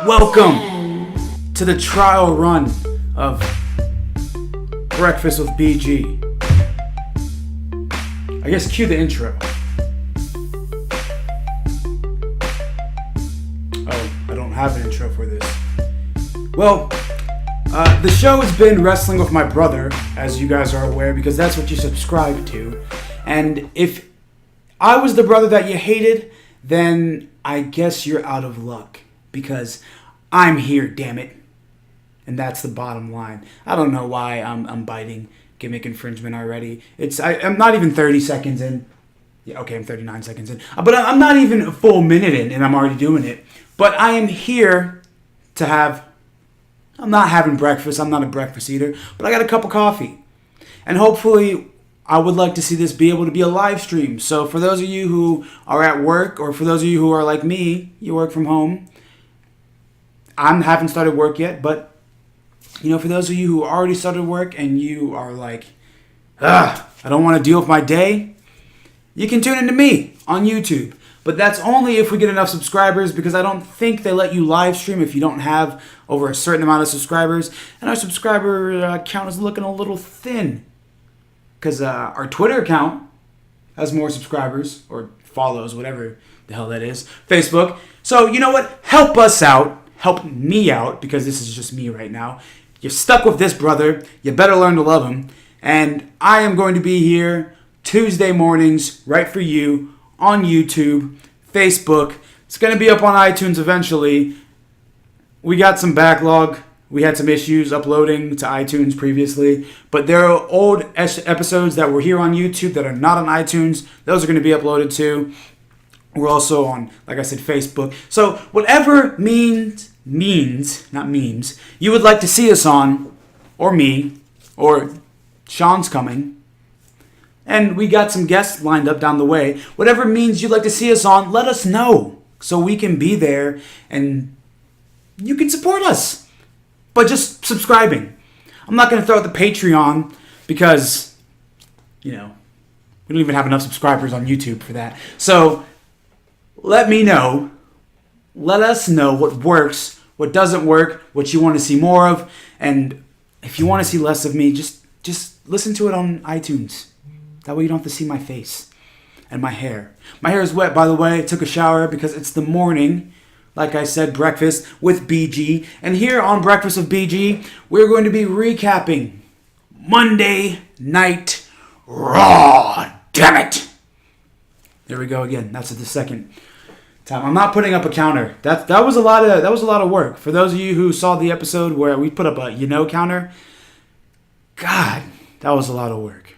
Welcome to the trial run of Breakfast with BG. I guess cue the intro. Oh, I don't have an intro for this. Well, the show has been Wrestling with My Brother, as you guys are aware, because that's what you subscribe to. And if I was the brother that you hated, then I guess you're out of luck. Because I'm here, damn it. And that's the bottom line. I don't know why I'm biting gimmick infringement already. I'm not even 30 seconds in. Yeah, okay, I'm 39 seconds in. But I'm not even a full minute in, and I'm already doing it. But I am here to have... I'm not having breakfast. I'm not a breakfast eater. But I got a cup of coffee. And hopefully, I would like to see this be able to be a live stream. So for those of you who are at work, or for those of you who are like me, you work from home. I haven't started work yet, but, for those of you who already started work and you are like, I don't want to deal with my day, you can tune into me on YouTube. But that's only if we get enough subscribers, because I don't think they let you live stream if you don't have over a certain amount of subscribers. And our subscriber count is looking a little thin, because our Twitter account has more subscribers, or follows, whatever the hell that is, Facebook. So you know what? Help us out. Help me out, because this is just me right now. You're stuck with this brother. You better learn to love him. And I am going to be here Tuesday mornings, right for you, on YouTube, Facebook. It's going to be up on iTunes eventually. We got some backlog. We had some issues uploading to iTunes previously. But there are old episodes that were here on YouTube that are not on iTunes. Those are going to be uploaded too. We're also on, like I said, Facebook. So whatever means, not memes, you would like to see us on, or me, or Sean's coming, and we got some guests lined up down the way. Whatever means you'd like to see us on, let us know so we can be there and you can support us by just subscribing. I'm not going to throw out the Patreon because, we don't even have enough subscribers on YouTube for that. So let me know. Let us know what works, what doesn't work, what you want to see more of. And if you want to see less of me, just listen to it on iTunes. That way you don't have to see my face and my hair. My hair is wet, by the way. I took a shower because it's the morning. Like I said, breakfast with BG. And here on Breakfast with BG, we're going to be recapping Monday Night Raw. Damn it! There we go again. That's the second time. I'm not putting up a counter. That was a lot of work. For those of you who saw the episode where we put up a counter, God, that was a lot of work.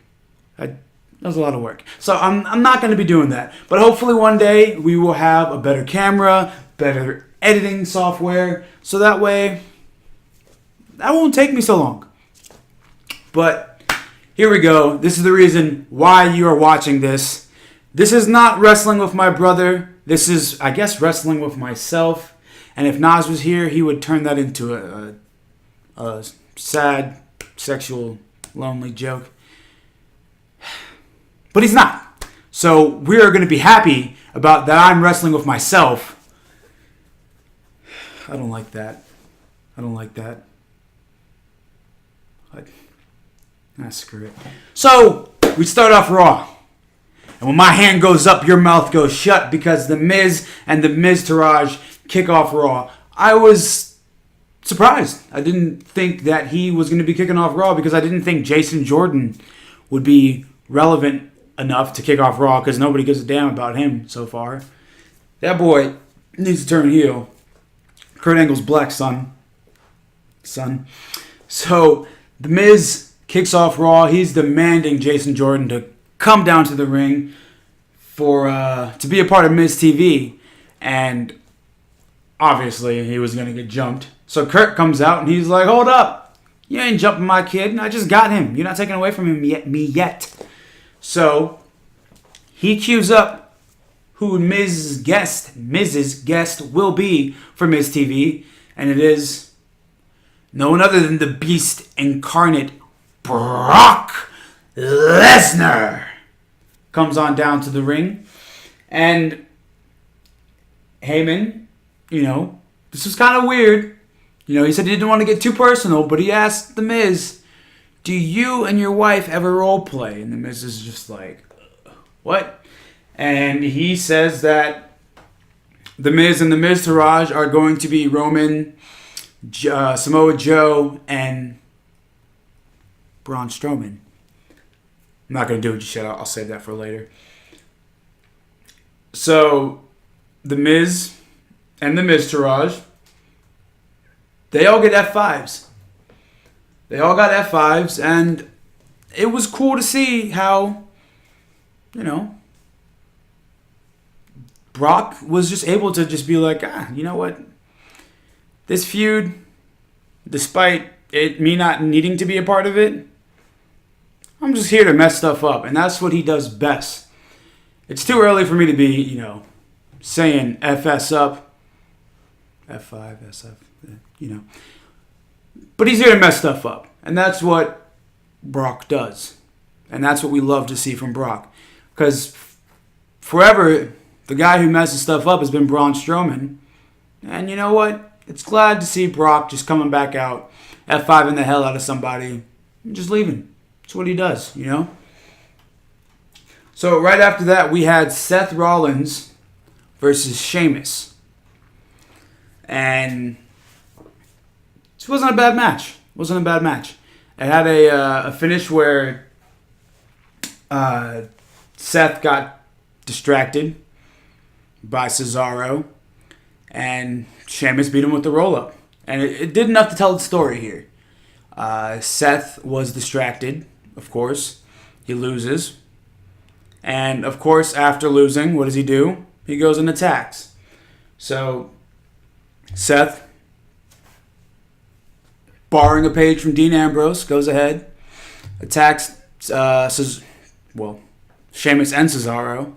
That was a lot of work. So I'm not going to be doing that. But hopefully one day we will have a better camera, better editing software, so that way that won't take me so long. But here we go. This is the reason why you are watching this. This is not Wrestling with My Brother. This is, I guess, Wrestling with Myself. And if Nas was here, he would turn that into a sad, sexual, lonely joke. But he's not. So we are going to be happy about that I'm wrestling with myself. I don't like that. Screw it. So we start off Raw. And when my hand goes up, your mouth goes shut, because The Miz and The Miz Taraj kick off Raw. I was surprised. I didn't think that he was going to be kicking off Raw, because I didn't think Jason Jordan would be relevant enough to kick off Raw, because nobody gives a damn about him so far. That boy needs to turn heel. Kurt Angle's black son. So The Miz kicks off Raw. He's demanding Jason Jordan to come down to the ring to be a part of Miz TV, and obviously he was going to get jumped. So Kurt comes out and he's like, "Hold up, you ain't jumping my kid. I just got him. You're not taking away from him yet." So he cues up who Miz's guest will be for Miz TV, and it is no one other than the Beast incarnate, Brock Lesnar. Comes on down to the ring, and Heyman, this was kind of weird. You know, he said he didn't want to get too personal, but he asked The Miz, do you and your wife ever role play? And The Miz is just like, what? And he says that The Miz and the Miztourage are going to be Roman, Samoa Joe, and Braun Strowman. I'm not going to do it just yet. I'll save that for later. So, The Miz and the Miztourage, they all get F5s. They all got F5s, and it was cool to see how, you know, Brock was just able to just be like, you know what? This feud, despite me not needing to be a part of it, I'm just here to mess stuff up, and that's what he does best. It's too early for me to be, you know, saying FS up, F5, SF, you know. But he's here to mess stuff up, and that's what Brock does. And that's what we love to see from Brock. Because forever, the guy who messes stuff up has been Braun Strowman. And you know what? It's glad to see Brock just coming back out, F5ing the hell out of somebody, and just leaving. That's what he does, you know? So right after that, we had Seth Rollins versus Sheamus. And this wasn't a bad match. It had a finish where Seth got distracted by Cesaro, and Sheamus beat him with the roll-up. And it did enough to tell the story here. Seth was distracted, of course. He loses. And, of course, after losing, what does he do? He goes and attacks. So, Seth, borrowing a page from Dean Ambrose, goes ahead, attacks Sheamus and Cesaro,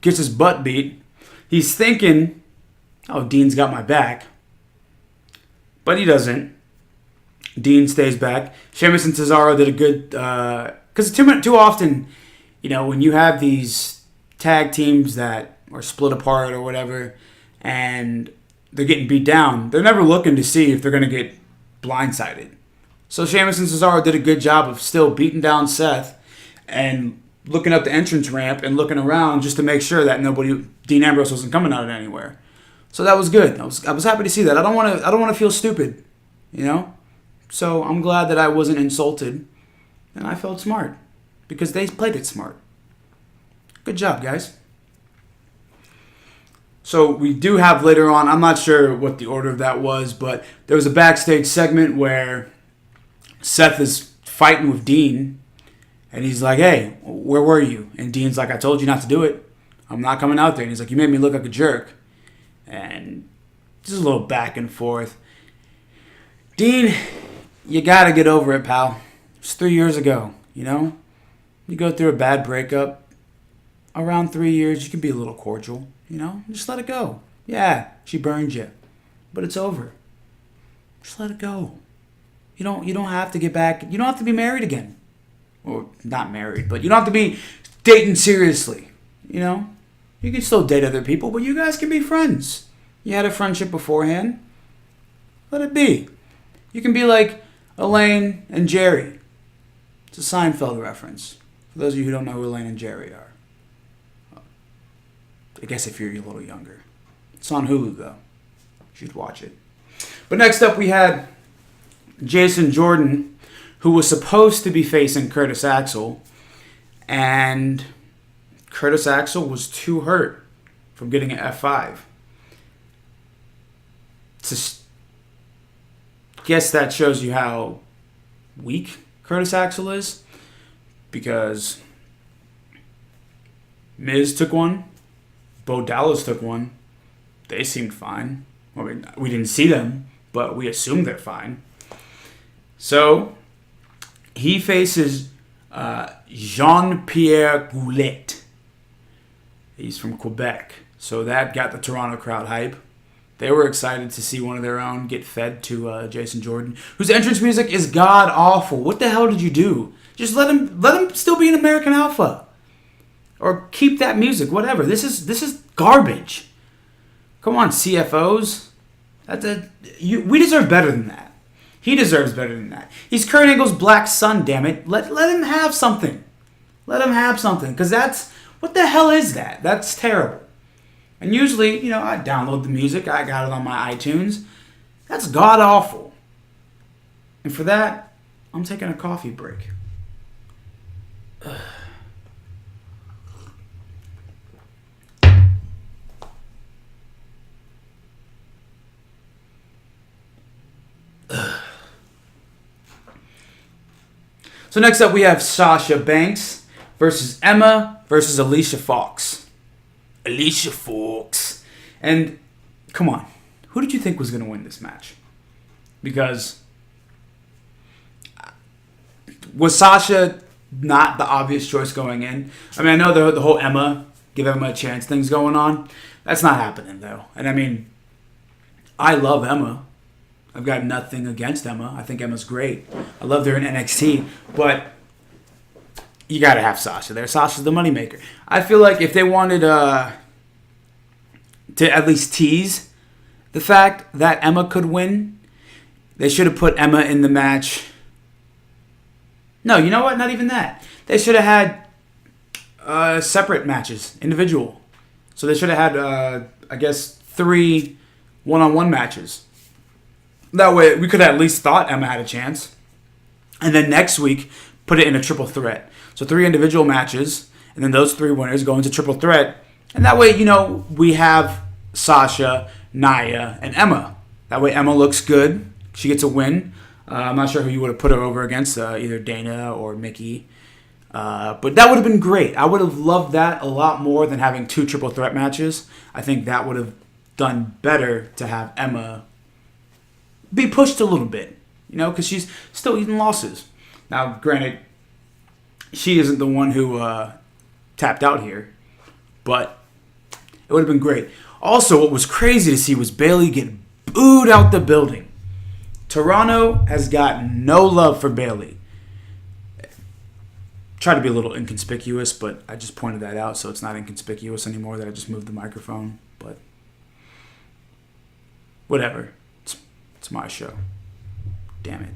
gets his butt beat. He's thinking, oh, Dean's got my back. But he doesn't. Dean stays back. Sheamus and Cesaro did a good... Because too often, you know, when you have these tag teams that are split apart or whatever, and they're getting beat down, they're never looking to see if they're going to get blindsided. So Sheamus and Cesaro did a good job of still beating down Seth and looking up the entrance ramp and looking around just to make sure that Dean Ambrose wasn't coming out of anywhere. So that was good. I was happy to see that. I don't want to feel stupid, you know? So I'm glad that I wasn't insulted, and I felt smart because they played it smart. Good job, guys. So we do have later on, I'm not sure what the order of that was, but there was a backstage segment where Seth is fighting with Dean, and he's like, hey, where were you? And Dean's like, I told you not to do it. I'm not coming out there. And he's like, you made me look like a jerk. And just a little back and forth. Dean, you gotta get over it, pal. It's 3 years ago, you know? You go through a bad breakup. Around 3 years, you can be a little cordial, you know? Just let it go. Yeah, she burned you. But it's over. Just let it go. You don't have to get back. You don't have to be married again. Or not married, but you don't have to be dating seriously, you know? You can still date other people, but you guys can be friends. You had a friendship beforehand. Let it be. You can be like Elaine and Jerry. It's a Seinfeld reference. For those of you who don't know who Elaine and Jerry are. I guess if you're a little younger. It's on Hulu, though. You should watch it. But next up, we had Jason Jordan, who was supposed to be facing Curtis Axel. And Curtis Axel was too hurt from getting an F5. Guess that shows you how weak Curtis Axel is, because Miz took one, Bo Dallas took one. They seemed fine. I mean, we didn't see them, but we assumed they're fine. So he faces Jean-Pierre Goulet. He's from Quebec, so that got the Toronto crowd hype. They were excited to see one of their own get fed to Jason Jordan, whose entrance music is god awful. What the hell did you do? Just let him still be an American Alpha, or keep that music. Whatever. This is garbage. Come on, CFOs. We deserve better than that. He deserves better than that. He's Kurt Angle's black son, damn it. Let him have something. Let him have something. Because what the hell is that? That's terrible. And usually, I download the music. I got it on my iTunes. That's god-awful. And for that, I'm taking a coffee break. Ugh. So next up we have Sasha Banks versus Emma versus Alicia Fox. Alicia Fox. And come on, who did you think was going to win this match? Because was Sasha not the obvious choice going in? I mean, I know the whole give Emma a chance thing's going on. That's not happening though. And I mean, I love Emma. I've got nothing against Emma. I think Emma's great. I loved her in NXT. But you got to have Sasha there. Sasha's the moneymaker. I feel like if they wanted to at least tease the fact that Emma could win, they should have put Emma in the match. No, you know what? Not even that. They should have had separate matches, individual. So they should have had, 3 one-on-one matches. That way, we could have at least thought Emma had a chance. And then next week, put it in a triple threat. So 3 individual matches, and then those 3 winners go into triple threat. And that way, we have Sasha, Nia, and Emma. That way, Emma looks good. She gets a win. I'm not sure who you would have put her over against, either Dana or Mickey. But that would have been great. I would have loved that a lot more than having 2 triple threat matches. I think that would have done better to have Emma be pushed a little bit, because she's still eating losses. Now, granted, she isn't the one who tapped out here, but it would have been great. Also, what was crazy to see was Bayley get booed out the building. Toronto has got no love for Bayley. Try to be a little inconspicuous, but I just pointed that out, so it's not inconspicuous anymore that I just moved the microphone. But whatever. It's my show. Damn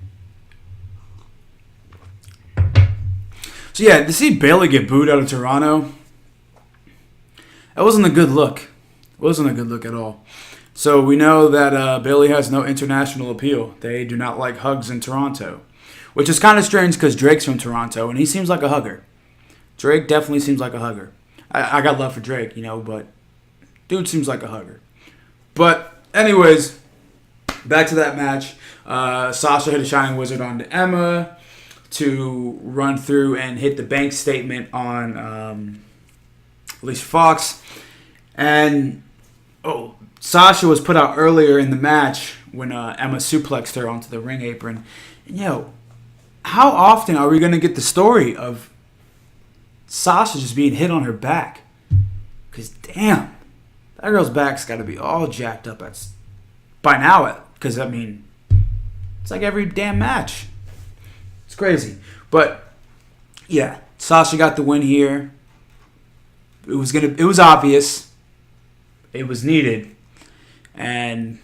it. So yeah, to see Bayley get booed out of Toronto, that wasn't a good look. It wasn't a good look at all. So we know that Bayley has no international appeal. They do not like hugs in Toronto. Which is kind of strange because Drake's from Toronto, and he seems like a hugger. Drake definitely seems like a hugger. I got love for Drake, but dude seems like a hugger. But anyways, back to that match. Sasha hit a Shining Wizard onto Emma to run through and hit the bank statement on Alicia Fox. And Sasha was put out earlier in the match when Emma suplexed her onto the ring apron. And how often are we going to get the story of Sasha just being hit on her back? Because, damn, that girl's back's got to be all jacked up by now. Because, it's like every damn match. It's crazy. But, yeah, Sasha got the win here. It was obvious. It was needed. And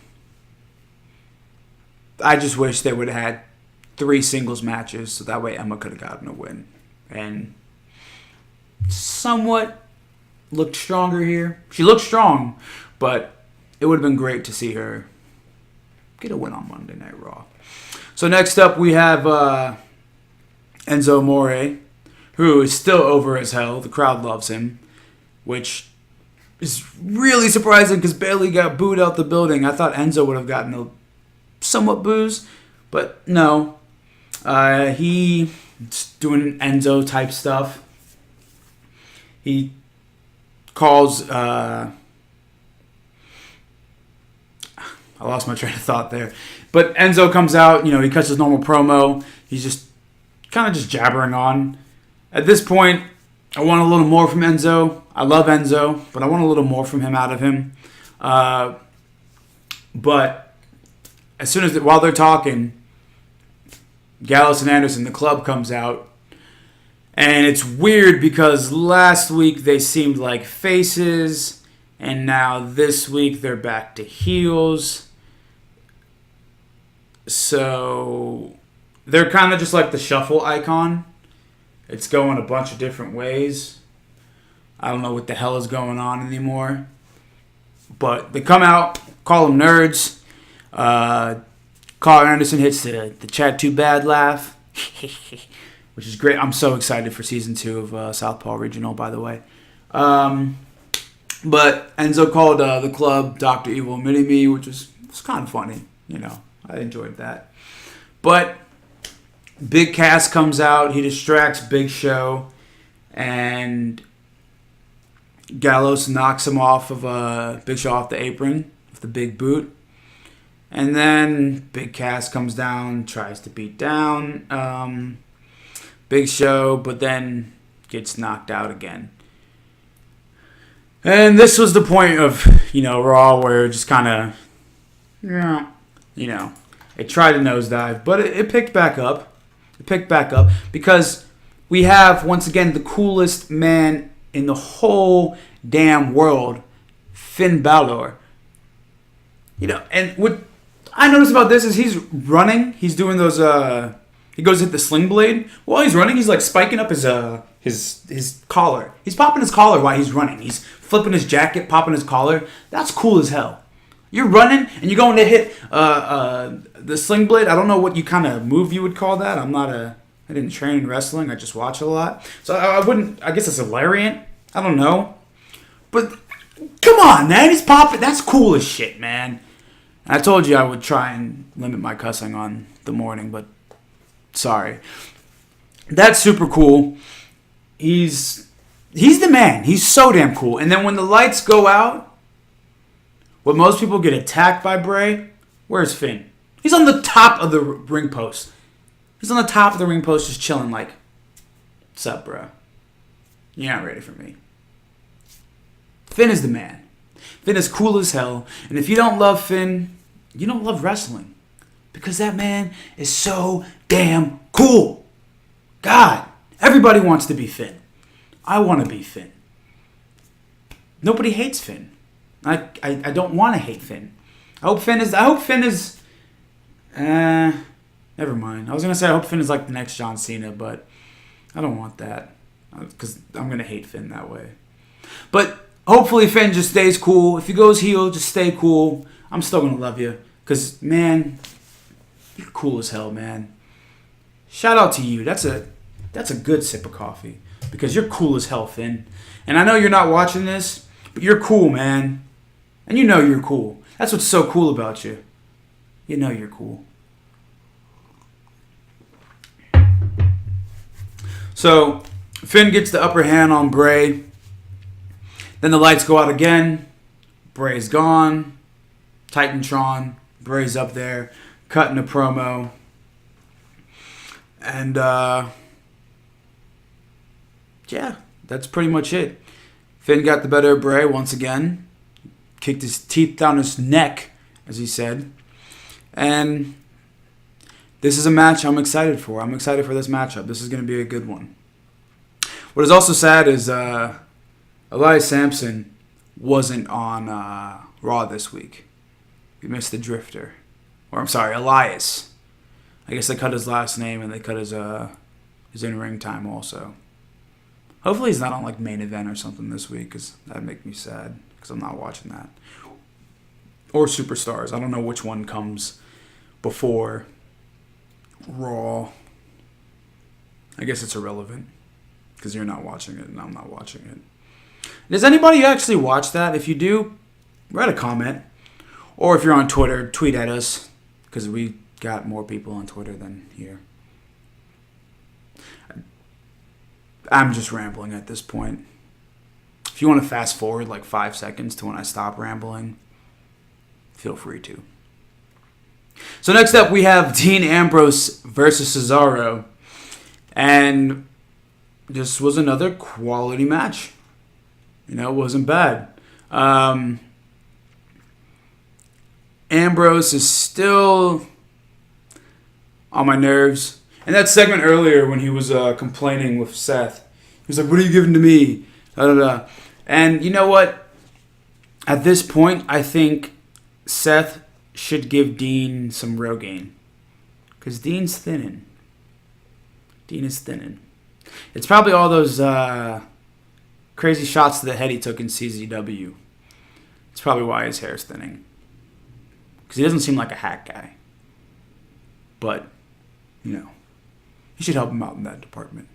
I just wish they would have had 3 singles matches, so that way Emma could have gotten a win. And somewhat looked stronger here. She looked strong, but it would have been great to see her get a win on Monday Night Raw. So next up we have Enzo Amore, who is still over as hell. The crowd loves him, which is really surprising because Bayley got booed out the building. I thought Enzo would have gotten a somewhat boos, but no. He's doing Enzo type stuff. He calls I lost my train of thought there. But Enzo comes out, he cuts his normal promo. He's just kind of just jabbering on. At this point, I want a little more from Enzo. I love Enzo, but I want a little more from him out of him. But as soon as while they're talking, Gallus and Anderson, the club, comes out. And it's weird because last week they seemed like faces, and now this week they're back to heels. So they're kind of just like the shuffle icon. It's going a bunch of different ways. I don't know what the hell is going on anymore. But they come out, call them nerds. Carl Anderson hits the Chad Too Bad laugh, which is great. I'm so excited for season 2 of Southpaw Regional, by the way. But Enzo called the club Dr. Evil Mini-Me, which was kind of funny. You know, I enjoyed that. But Big Cass comes out. He distracts Big Show. And Gallows knocks him off of Big Show off the apron with the big boot. And then Big Cass comes down, tries to beat down Big Show, but then gets knocked out again. And this was the point of, Raw where it just kind of, it tried to nosedive, but it picked back up. It picked back up because we have, once again, the coolest man in the whole damn world, Finn Balor. And what I noticed about this is he's running. He's doing those. He goes to hit the sling blade. While he's running, he's like spiking up his collar. He's popping his collar while he's running. He's flipping his jacket, popping his collar. That's cool as hell. You're running and you're going to hit the sling blade. I don't know what you kind of move you would call that. I didn't train in wrestling. I just watch a lot. So I wouldn't. I guess it's a lariat. I don't know. But come on, man. He's popping. That's cool as shit, man. I told you I would try and limit my cussing on the morning, but sorry. That's super cool. He's the man. He's so damn cool. And then when the lights go out, when most people get attacked by Bray, where's Finn? He's on the top of the ring post. He's on the top of the ring post just chilling like, what's up, bro? You're not ready for me. Finn is the man. Finn is cool as hell. And if you don't love Finn, you don't love wrestling. Because that man is so damn cool. God, everybody wants to be Finn. I want to be Finn. Nobody hates Finn. I don't want to hate Finn. I hope Finn is never mind. I was going to say I hope Finn is like the next John Cena, but I don't want that. Because I'm going to hate Finn that way. But hopefully Finn just stays cool. If he goes heel, just stay cool. I'm still going to love you. Because, man, you're cool as hell, man. Shout out to you. That's a good sip of coffee. Because you're cool as hell, Finn. And I know you're not watching this, but you're cool, man. And you know you're cool. That's what's so cool about you. You know you're cool. So, Finn gets the upper hand on Bray. Then the lights go out again. Bray's gone. Titantron. Bray's up there cutting a promo. And, yeah, that's pretty much it. Finn got the better of Bray once again. Kicked his teeth down his neck, as he said. And this is a match I'm excited for. I'm excited for this matchup. This is going to be a good one. What is also sad is Elias Sampson wasn't on Raw this week. We missed the Drifter. Or, I'm sorry, Elias. I guess they cut his last name and they cut his in-ring time also. Hopefully he's not on like main event or something this week, because that'd make me sad, because I'm not watching that. Or Superstars. I don't know which one comes before Raw. I guess it's irrelevant, because you're not watching it and I'm not watching it. Does anybody actually watch that? If you do, write a comment. Or if you're on Twitter, tweet at us, because we got more people on Twitter than here. I'm just rambling at this point. If you want to fast forward like 5 seconds to when I stop rambling, feel free to. So next up we have Dean Ambrose versus Cesaro. And this was another quality match. It wasn't bad. Ambrose is still on my nerves. And that segment earlier when he was complaining with Seth, he was like, "What are you giving to me?" Da, da, da. And you know what? At this point, I think Seth should give Dean some Rogaine. Because Dean's thinning. Dean is thinning. It's probably all those crazy shots to the head he took in CZW. It's probably why his hair is thinning. Because he doesn't seem like a hack guy. But, you should help him out in that department.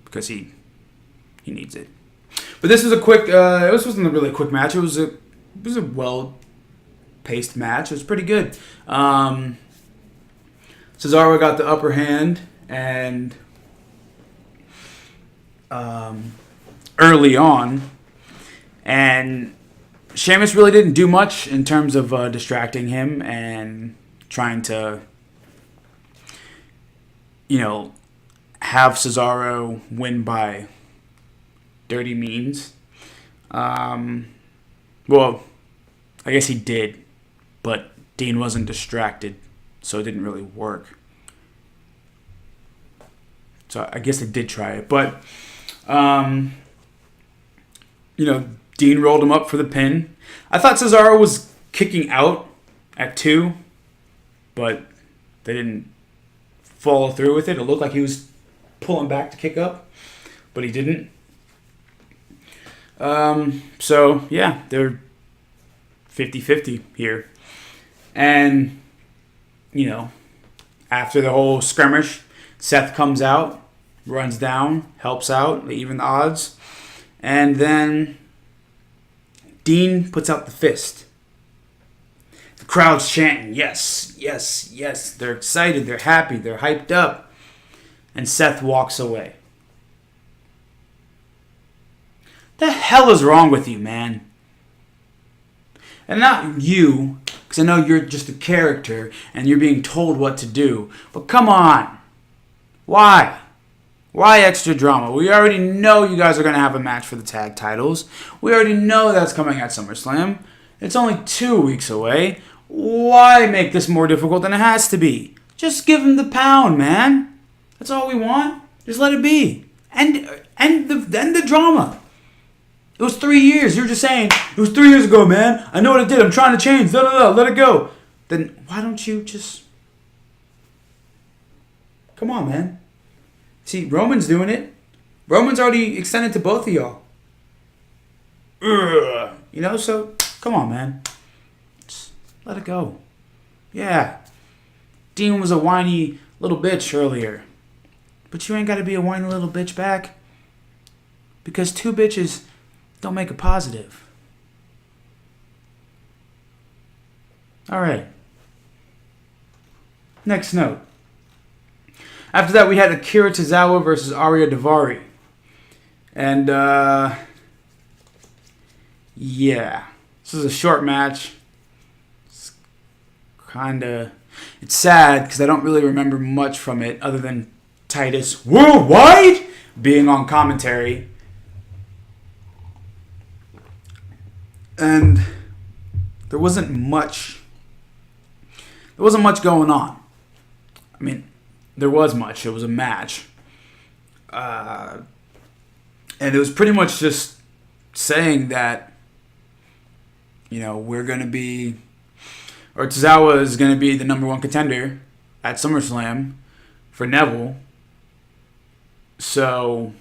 Because he needs it. But this was a quick, it wasn't a really quick match. It was a well-paced match. It was pretty good. Cesaro got the upper hand, and early on, and Sheamus really didn't do much in terms of distracting him and trying to, have Cesaro win by dirty means. Well, I guess he did, but Dean wasn't distracted, so it didn't really work. So I guess they did try it, but Dean rolled him up for the pin. I thought Cesaro was kicking out at 2, but they didn't follow through with it. It looked like he was pulling back to kick up, but he didn't. So, yeah, they're 50-50 here. And, after the whole skirmish, Seth comes out, runs down, helps out, they even the odds. And then Dean puts out the fist. The crowd's chanting, yes, yes, yes. They're excited, they're happy, they're hyped up. And Seth walks away. The hell is wrong with you, man? And not you, because I know you're just a character and you're being told what to do. But come on. Why? Why extra drama? We already know you guys are going to have a match for the tag titles. We already know that's coming at SummerSlam. It's only 2 weeks away. Why make this more difficult than it has to be? Just give him the pound, man. That's all we want. Just let it be. End the drama. It was 3 years. You're just saying, it was 3 years ago, man. I know what I did. I'm trying to change. Let it go. Then why don't you just... Come on, man. See, Roman's doing it. Roman's already extended to both of y'all. So come on, man. Just let it go. Yeah. Dean was a whiny little bitch earlier. But you ain't got to be a whiny little bitch back. Because 2 bitches don't make a positive. Alright. Next note. After that, we had Akira Tozawa versus Arya Daivari. And, yeah. This is a short match. It's sad because I don't really remember much from it other than Titus Worldwide being on commentary. And there wasn't much going on. I mean, there was much. It was a match. And it was pretty much just saying that, we're going to be, or Tozawa is going to be the number 1 contender at SummerSlam for Neville. So,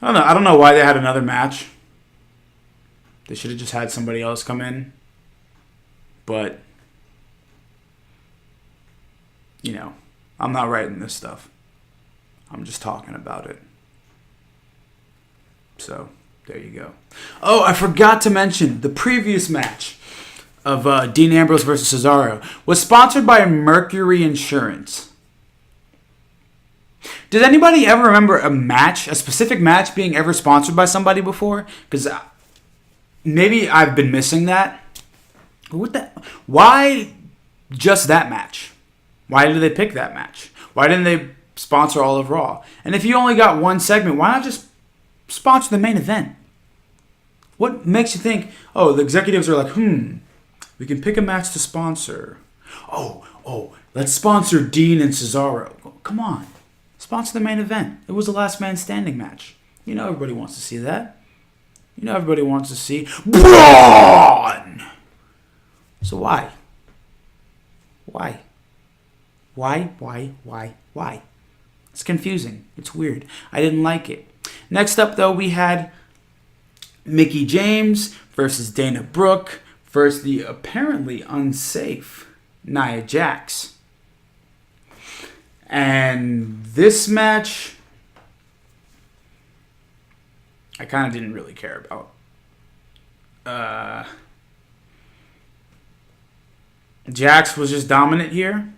I don't know why they had another match. They should have just had somebody else come in. But, I'm not writing this stuff. I'm just talking about it. So, there you go. Oh, I forgot to mention, the previous match of Dean Ambrose versus Cesaro was sponsored by Mercury Insurance. Did anybody ever remember a specific match being ever sponsored by somebody before? Because maybe I've been missing that. Why just that match? Why did they pick that match? Why didn't they sponsor all of Raw? And if you only got one segment, why not just sponsor the main event? What makes you think, the executives are like, we can pick a match to sponsor. Let's sponsor Dean and Cesaro. Come on. Sponsor the main event. It was a last man standing match. Everybody wants to see that. Everybody wants to see Braun! So why? Why? Why? It's confusing. It's weird. I didn't like it. Next up, though, we had Mickie James versus Dana Brooke versus the apparently unsafe Nia Jax. And this match, I kind of didn't really care about. Jax was just dominant here.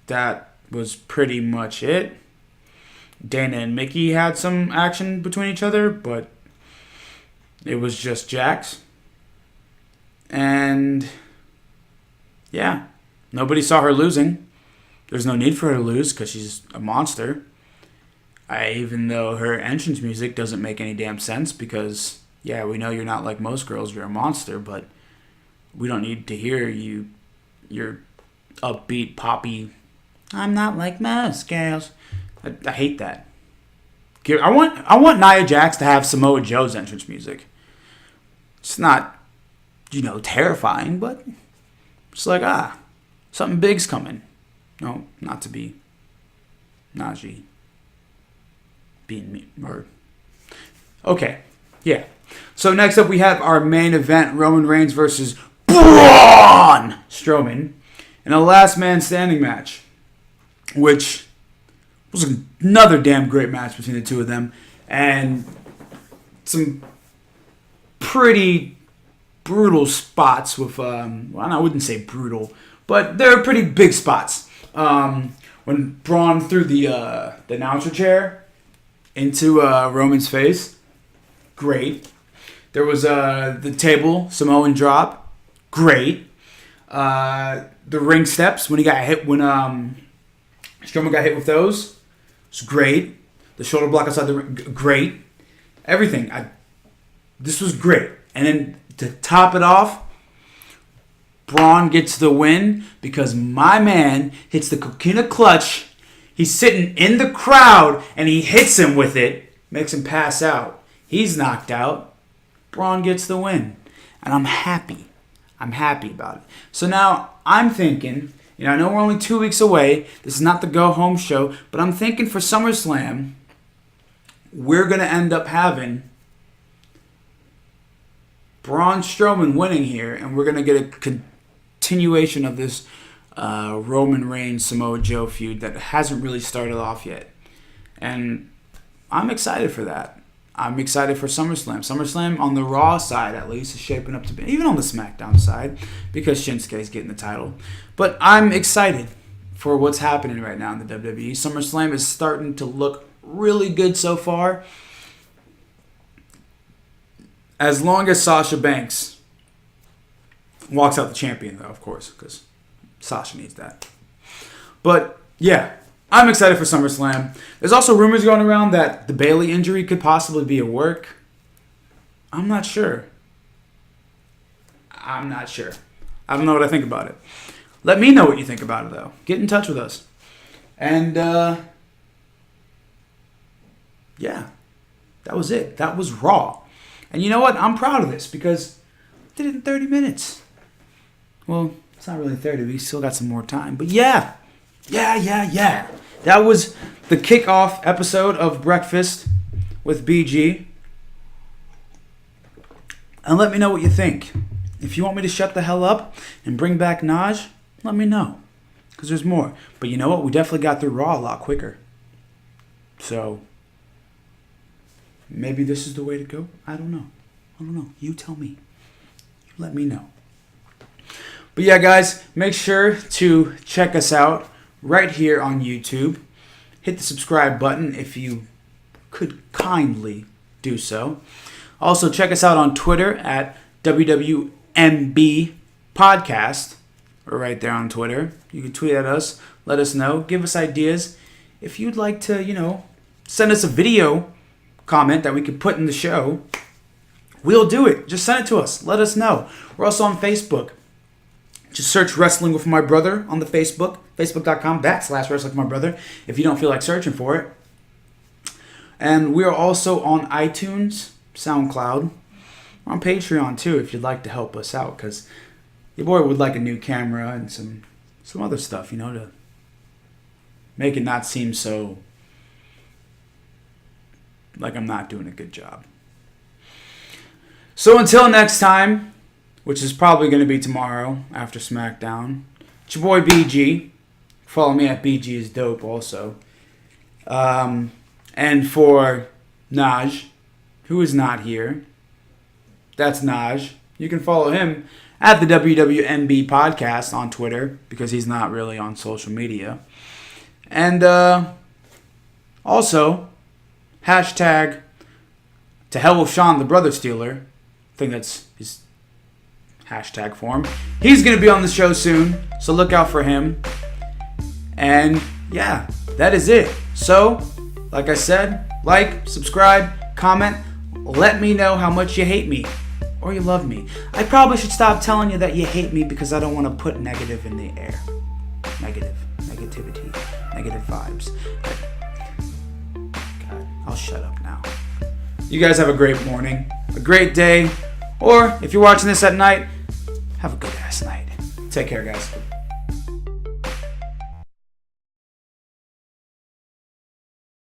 That was pretty much it. Dana and Mickie had some action between each other, but it was just Jax. And yeah, nobody saw her losing. There's no need for her to lose because she's a monster. Even though her entrance music doesn't make any damn sense because, yeah, we know you're not like most girls, you're a monster, but we don't need to hear your upbeat, poppy, I'm not like most girls. I hate that. I want Nia Jax to have Samoa Joe's entrance music. It's not, terrifying, but it's like, something big's coming. No, not to be Najee being me. Okay, yeah. So next up we have our main event, Roman Reigns versus Braun Strowman in a last man standing match, which was another damn great match between the two of them, and some pretty brutal spots with, I wouldn't say brutal, but they were pretty big spots. When Braun threw the announcer chair into Roman's face, great. There was the table Samoan drop, great. The ring steps when Strowman got hit with those, it's great. The shoulder block outside the ring, great. Everything. This was great. And then to top it off, Braun gets the win because my man hits the coquina clutch. He's sitting in the crowd and he hits him with it, makes him pass out. He's knocked out. Braun gets the win. And I'm happy. I'm happy about it. So now I'm thinking, I know we're only 2 weeks away. This is not the go-home show. But I'm thinking for SummerSlam, we're going to end up having Braun Strowman winning here. And we're going to get a continuation of this Roman Reigns Samoa Joe feud that hasn't really started off yet. And I'm excited for that. I'm excited for SummerSlam. SummerSlam on the Raw side, at least, is shaping up to be, even on the SmackDown side, because Shinsuke's getting the title. But I'm excited for what's happening right now in the WWE. SummerSlam is starting to look really good so far. As long as Sasha Banks walks out the champion, though, of course, because Sasha needs that. But, yeah. I'm excited for SummerSlam. There's also rumors going around that the Bayley injury could possibly be a work. I'm not sure. I don't know what I think about it. Let me know what you think about it, though. Get in touch with us. And, yeah. That was it. That was Raw. And you know what? I'm proud of this because I did it in 30 minutes. Well, it's not really 30. We still got some more time. But, yeah. Yeah. That was the kickoff episode of Breakfast with BG. And let me know what you think. If you want me to shut the hell up and bring back Naj, let me know. Because there's more. But you know what? We definitely got through Raw a lot quicker. So, maybe this is the way to go? I don't know. You tell me. You let me know. But yeah, guys, make sure to check us out right here on YouTube. Hit the subscribe button if you could kindly do so. Also, check us out on Twitter at WWMB Podcast. We're right there on Twitter. You can tweet at us. Let us know. Give us ideas. If you'd like to, send us a video comment that we could put in the show, we'll do it. Just send it to us. Let us know. We're also on Facebook. Just search Wrestling with My Brother on the Facebook. Facebook.com/Wrestling with My Brother if you don't feel like searching for it. And we are also on iTunes, SoundCloud. We're on Patreon too if you'd like to help us out because your boy would like a new camera and some some other stuff, to make it not seem so like I'm not doing a good job. So until next time, which is probably going to be tomorrow after SmackDown, it's your boy BG. Follow me at BG is dope also. And for Naj, who is not here, that's Naj. You can follow him at the WWMB podcast on Twitter because he's not really on social media. And also, hashtag to hell with Sean the Brother Stealer. I think that's his hashtag for him. He's going to be on the show soon, so look out for him. And yeah, that is it. So, like I said, like, subscribe, comment, let me know how much you hate me or you love me. I probably should stop telling you that you hate me because I don't want to put negative in the air. Negativity, negative vibes. God, I'll shut up now. You guys have a great morning, a great day, or if you're watching this at night, have a good ass night. Take care, guys.